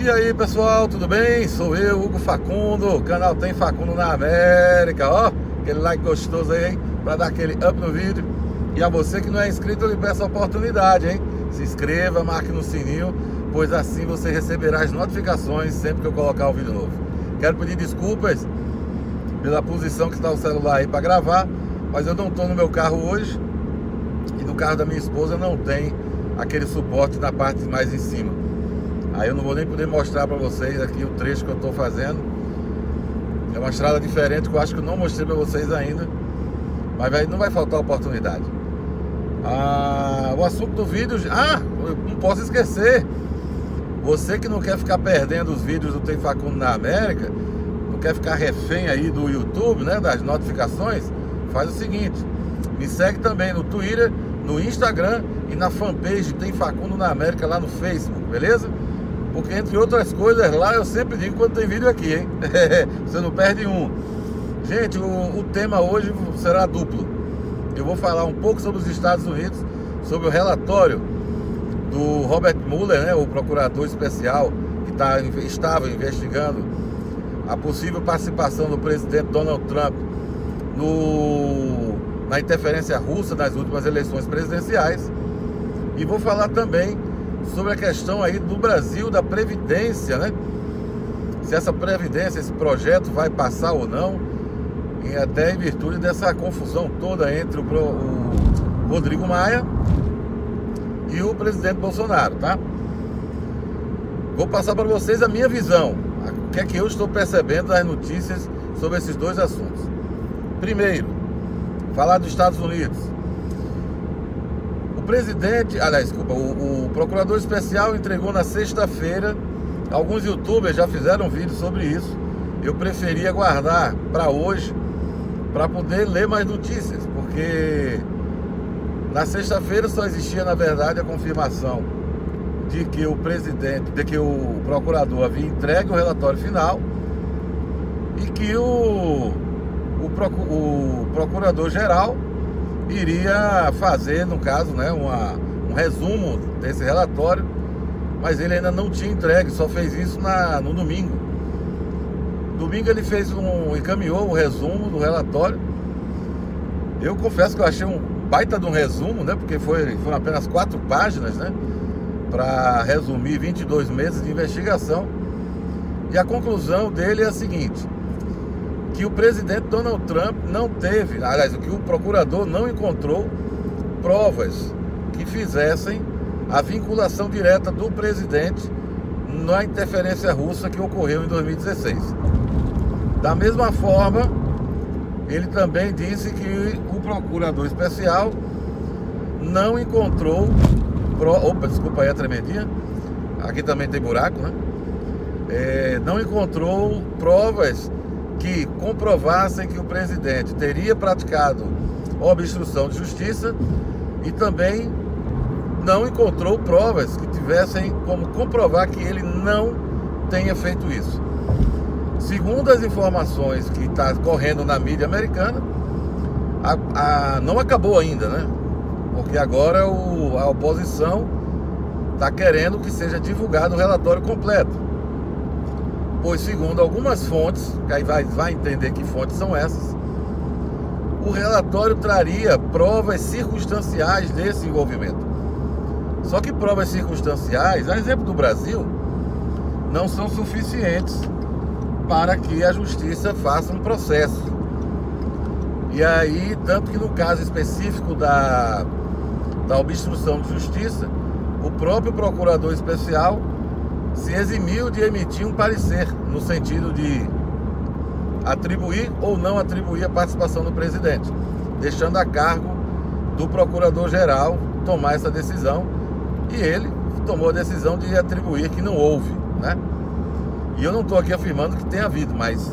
E aí pessoal, tudo bem? Sou eu, Hugo Facundo, o canal Tem Facundo na América. Ó, aquele like gostoso aí, hein? Pra dar aquele up no vídeo. E a você que não é inscrito, eu lhe peço a oportunidade, hein? Se inscreva, marque no sininho, pois assim você receberá as notificações sempre que eu colocar um vídeo novo. Quero pedir desculpas pela posição que está o celular aí para gravar, mas eu não estou no meu carro hoje e no carro da minha esposa não tem aquele suporte na parte mais em cima. Aí eu não vou nem poder mostrar para vocês aqui o trecho que eu estou fazendo. É uma estrada diferente que eu acho que eu não mostrei para vocês ainda, mas não vai faltar oportunidade. O assunto do vídeo... eu não posso esquecer. Você que não quer ficar perdendo os vídeos do Tem Facundo na América, não quer ficar refém aí do YouTube, né, das notificações, faz o seguinte: me segue também no Twitter, no Instagram e na fanpage Tem Facundo na América lá no Facebook, beleza? Porque entre outras coisas lá eu sempre digo quando tem vídeo aqui, hein? Você não perde um. Gente, o tema hoje será duplo. Eu vou falar um pouco sobre os Estados Unidos, sobre o relatório do Robert Mueller, né, o procurador especial que estava investigando a possível participação do presidente Donald Trump na interferência russa nas últimas eleições presidenciais. E vou falar também sobre a questão aí do Brasil, da Previdência, né? Se essa Previdência, esse projeto vai passar ou não, e até em virtude dessa confusão toda entre o Rodrigo Maia e o presidente Bolsonaro, tá? Vou passar para vocês a minha visão, o que é que eu estou percebendo das notícias sobre esses dois assuntos. Primeiro, falar dos Estados Unidos. O procurador especial entregou na sexta-feira. Alguns youtubers já fizeram vídeo sobre isso. Eu preferi aguardar para hoje para poder ler mais notícias, porque na sexta-feira só existia, na verdade, a confirmação de que o procurador havia entregue o relatório final e que o procurador-geral iria fazer, no caso, né, um resumo desse relatório, mas ele ainda não tinha entregue, só fez isso no domingo. Domingo ele encaminhou o resumo do relatório. Eu confesso que eu achei um baita de um resumo, né, porque foram apenas 4 páginas, né, para resumir 22 meses de investigação. E a conclusão dele é a seguinte: que o presidente Donald Trump que o procurador não encontrou provas que fizessem a vinculação direta do presidente na interferência russa que ocorreu em 2016. Da mesma forma, ele também disse que o procurador especial não encontrou... desculpa aí a tremendinha. Aqui também tem buraco, né? Não encontrou provas que comprovassem que o presidente teria praticado obstrução de justiça e também não encontrou provas que tivessem como comprovar que ele não tenha feito isso. Segundo as informações que está correndo na mídia americana, não acabou ainda, né? Porque agora a oposição está querendo que seja divulgado o relatório completo. Pois, segundo algumas fontes, que aí vai entender que fontes são essas, o relatório traria provas circunstanciais desse envolvimento. Só que provas circunstanciais, a exemplo do Brasil, não são suficientes para que a justiça faça um processo. E aí, tanto que no caso específico da obstrução de justiça, o próprio procurador especial se eximiu de emitir um parecer no sentido de atribuir ou não atribuir a participação do presidente, deixando a cargo do procurador-geral tomar essa decisão, e ele tomou a decisão de atribuir que não houve, né? E eu não estou aqui afirmando que tenha havido, mas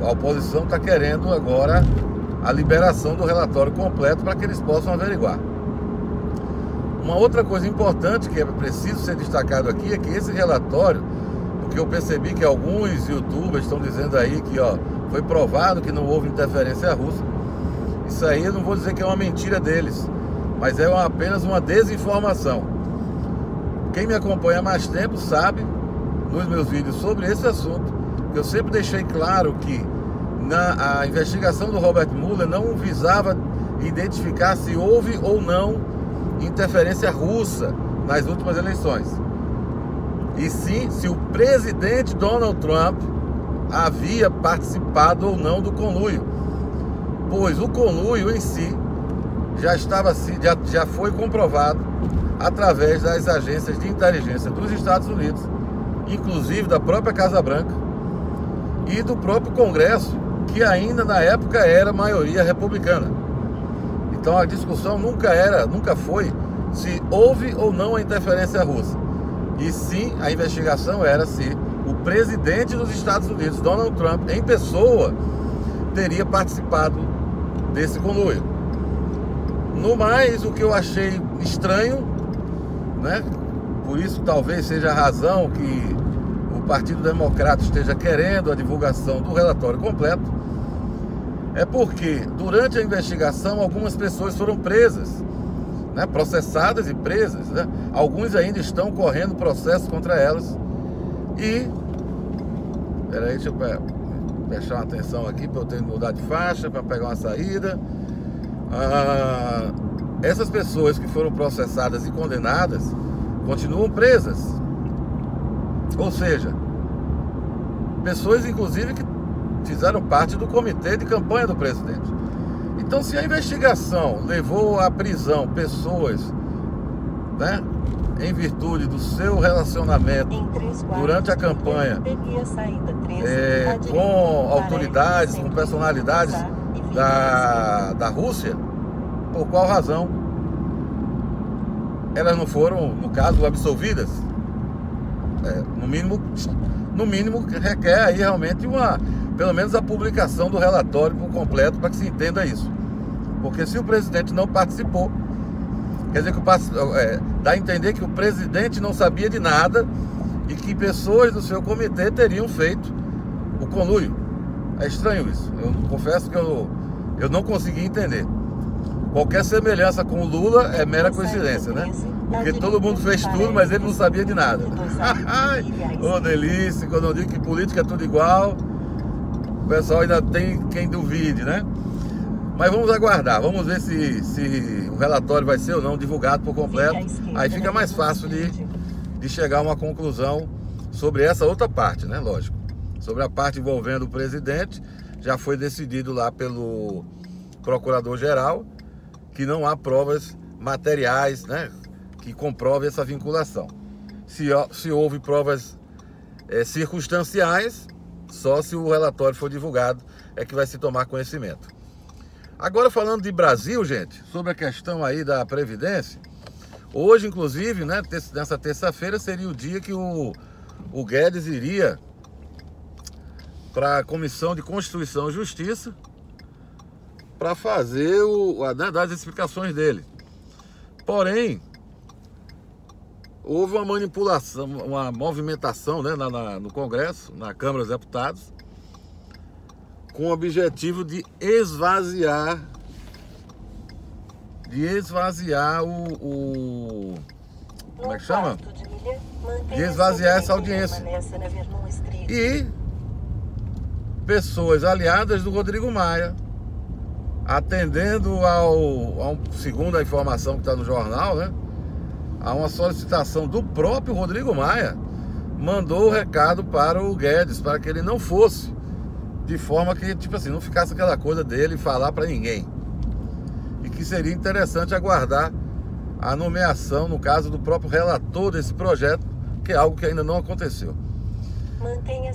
a oposição está querendo agora a liberação do relatório completo para que eles possam averiguar. Uma outra coisa importante que é preciso ser destacado aqui é que esse relatório, porque eu percebi que alguns youtubers estão dizendo aí que foi provado que não houve interferência russa. Isso aí eu não vou dizer que é uma mentira deles, mas é apenas uma desinformação. Quem me acompanha há mais tempo sabe, nos meus vídeos sobre esse assunto, que eu sempre deixei claro que a investigação do Robert Mueller não visava identificar se houve ou não interferência russa nas últimas eleições, e sim se o presidente Donald Trump havia participado ou não do conluio, pois o conluio em si já foi comprovado através das agências de inteligência dos Estados Unidos, inclusive da própria Casa Branca e do próprio Congresso, que ainda na época era maioria republicana. Então a discussão nunca foi se houve ou não a interferência russa, e sim a investigação era se o presidente dos Estados Unidos, Donald Trump, em pessoa, teria participado desse conluio. No mais, o que eu achei estranho, né? Por isso talvez seja a razão que o Partido Democrata esteja querendo a divulgação do relatório completo, é porque durante a investigação algumas pessoas foram presas, né? Processadas e presas, né? Alguns ainda estão correndo processo contra elas. E peraí, deixa eu prestar uma atenção aqui, para eu ter que mudar de faixa para pegar uma saída. Essas pessoas que foram processadas e condenadas continuam presas, ou seja, pessoas inclusive que fizeram parte do comitê de campanha do presidente. Então, se a investigação levou à prisão pessoas, né, em virtude do seu relacionamento durante a campanha com autoridades, com personalidades da Rússia, por qual razão elas não foram, no caso, absolvidas? No mínimo requer aí realmente pelo menos a publicação do relatório por completo, para que se entenda isso. Porque se o presidente não participou, quer dizer que dá a entender que o presidente não sabia de nada e que pessoas do seu comitê teriam feito o conluio. É estranho isso. Eu confesso que eu não consegui entender. Qualquer semelhança com o Lula é mera coincidência, né? Porque todo mundo fez tudo, mas ele não sabia de nada. Ô, delícia, quando eu digo que política é tudo igual, o pessoal ainda tem quem duvide, né? Mas vamos aguardar, vamos ver se o relatório vai ser ou não divulgado por completo. Aí fica mais fácil de chegar a uma conclusão sobre essa outra parte, né? Lógico. Sobre a parte envolvendo o presidente, já foi decidido lá pelo procurador-geral que não há provas materiais, né, que comprovem essa vinculação. Se houve provas circunstanciais, só se o relatório for divulgado é que vai se tomar conhecimento. Agora, falando de Brasil, gente, sobre a questão aí da Previdência, hoje, inclusive, né, nessa terça-feira, seria o dia que o Guedes iria para a Comissão de Constituição e Justiça para fazer dar as explicações dele. Porém, houve uma manipulação, uma movimentação, né, no Congresso, na Câmara dos Deputados, com o objetivo de esvaziar como é que chama? De esvaziar essa audiência. E pessoas aliadas do Rodrigo Maia, atendendo segundo a informação que está no jornal, né, a uma solicitação do próprio Rodrigo Maia, mandou o recado para o Guedes, para que ele não fosse, de forma que, tipo assim, não ficasse aquela coisa dele falar para ninguém. E que seria interessante aguardar a nomeação, no caso do próprio relator desse projeto, que é algo que ainda não aconteceu.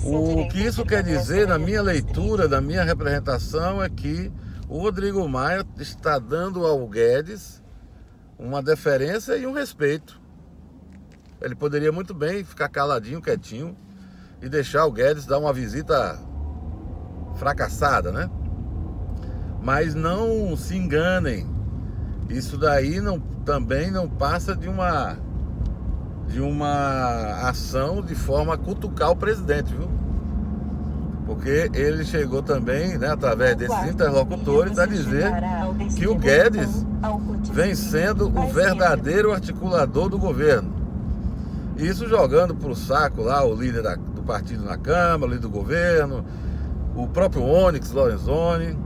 O que isso quer dizer, na minha leitura, da minha representação, é que o Rodrigo Maia está dando ao Guedes uma deferência e um respeito. Ele poderia muito bem ficar caladinho, quietinho, e deixar o Guedes dar uma visita fracassada, né? Mas não se enganem, isso daí também não passa de uma ação de forma a cutucar o presidente, viu? Porque ele chegou também, né, através desses interlocutores, a dizer que o Guedes vem sendo o verdadeiro articulador do governo. Isso jogando pro saco lá o líder do partido na Câmara, o líder do governo, o próprio Onyx Lorenzoni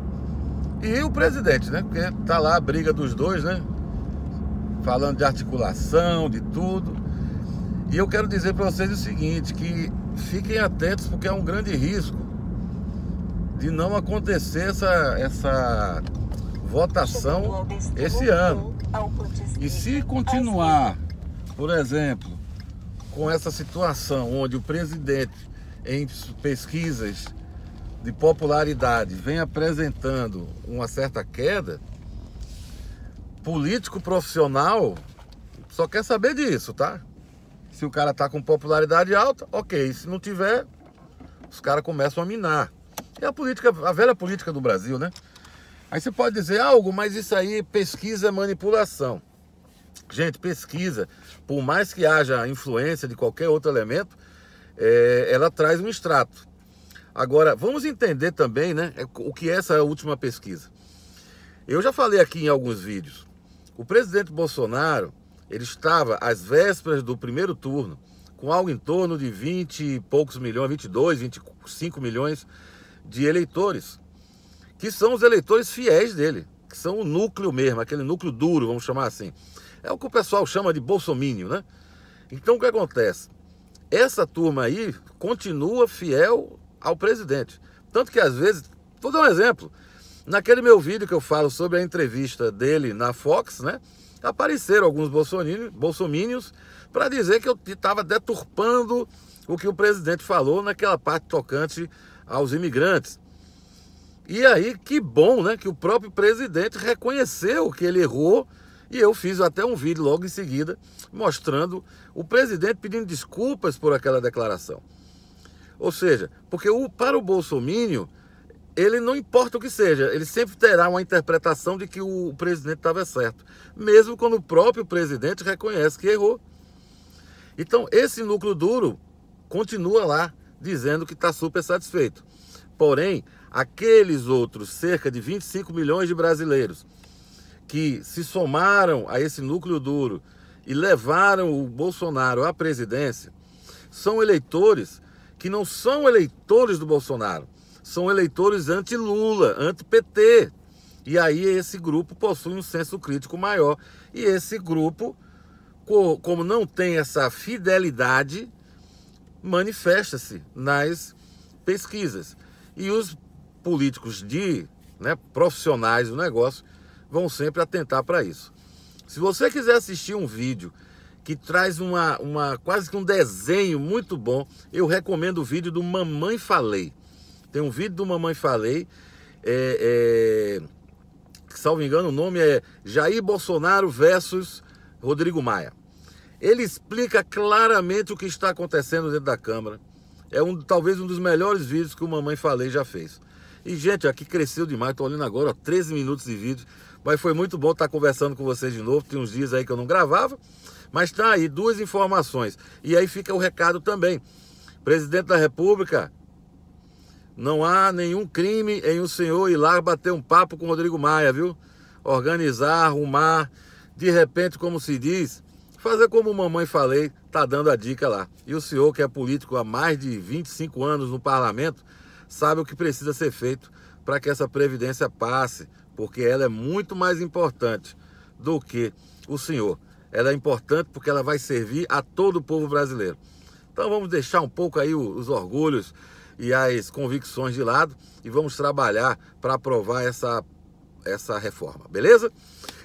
e o presidente, né? Porque tá lá a briga dos dois, né? Falando de articulação, de tudo. E eu quero dizer para vocês o seguinte, que fiquem atentos, porque é um grande risco de não acontecer essa votação esse ano. E se continuar, por exemplo, com essa situação onde o presidente, em pesquisas de popularidade, vem apresentando uma certa queda, político profissional só quer saber disso, tá? Se o cara tá com popularidade alta, ok. Se não tiver, os caras começam a minar. É a política, a velha política do Brasil, né? Aí você pode dizer algo, mas isso aí, pesquisa é manipulação. Gente, pesquisa, por mais que haja influência de qualquer outro elemento, ela traz um extrato. Agora, vamos entender também, né, o que é essa última pesquisa. Eu já falei aqui em alguns vídeos. O presidente Bolsonaro, ele estava às vésperas do primeiro turno, com algo em torno de 20 e poucos milhões, 22, 25 milhões de eleitores, que são os eleitores fiéis dele, que são o núcleo mesmo, aquele núcleo duro, vamos chamar assim. É o que o pessoal chama de bolsomínio, né? Então o que acontece? Essa turma aí continua fiel ao presidente. Tanto que às vezes, vou dar um exemplo, naquele meu vídeo que eu falo sobre a entrevista dele na Fox, né? Apareceram alguns bolsomínios para dizer que eu estava deturpando o que o presidente falou naquela parte tocante aos imigrantes. E aí, que bom, né, que o próprio presidente reconheceu que ele errou, e eu fiz até um vídeo logo em seguida mostrando o presidente pedindo desculpas por aquela declaração. Ou seja, porque para o bolsomínio, ele não importa o que seja, ele sempre terá uma interpretação de que o presidente estava certo, mesmo quando o próprio presidente reconhece que errou. Então, esse núcleo duro continua lá, dizendo que está super satisfeito. Porém, aqueles outros cerca de 25 milhões de brasileiros que se somaram a esse núcleo duro e levaram o Bolsonaro à presidência, são eleitores que não são eleitores do Bolsonaro, são eleitores anti-Lula, anti-PT. E aí esse grupo possui um senso crítico maior. E esse grupo, como não tem essa fidelidade, manifesta-se nas pesquisas. E os políticos profissionais do negócio vão sempre atentar para isso. Se você quiser assistir um vídeo que traz quase que um desenho muito bom, eu recomendo o vídeo do Mamãe Falei. Tem um vídeo do Mamãe Falei, salvo engano o nome é Jair Bolsonaro versus Rodrigo Maia. Ele explica claramente o que está acontecendo dentro da Câmara. É talvez um dos melhores vídeos que o Mamãe Falei já fez. E, gente, aqui cresceu demais. Estou olhando agora, 13 minutos de vídeo. Mas foi muito bom estar conversando com vocês de novo. Tem uns dias aí que eu não gravava. Mas tá aí, 2 informações. E aí fica o recado também. Presidente da República, não há nenhum crime em o senhor ir lá bater um papo com o Rodrigo Maia, viu? Organizar, arrumar, de repente, como se diz, fazer como Mamãe Falei, tá dando a dica lá. E o senhor, que é político há mais de 25 anos no parlamento, sabe o que precisa ser feito para que essa previdência passe, porque ela é muito mais importante do que o senhor. Ela é importante porque ela vai servir a todo o povo brasileiro. Então vamos deixar um pouco aí os orgulhos e as convicções de lado e vamos trabalhar para aprovar essa reforma, beleza?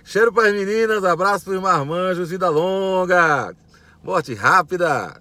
Cheiro para as meninas, abraço para os marmanjos, vida longa, morte rápida.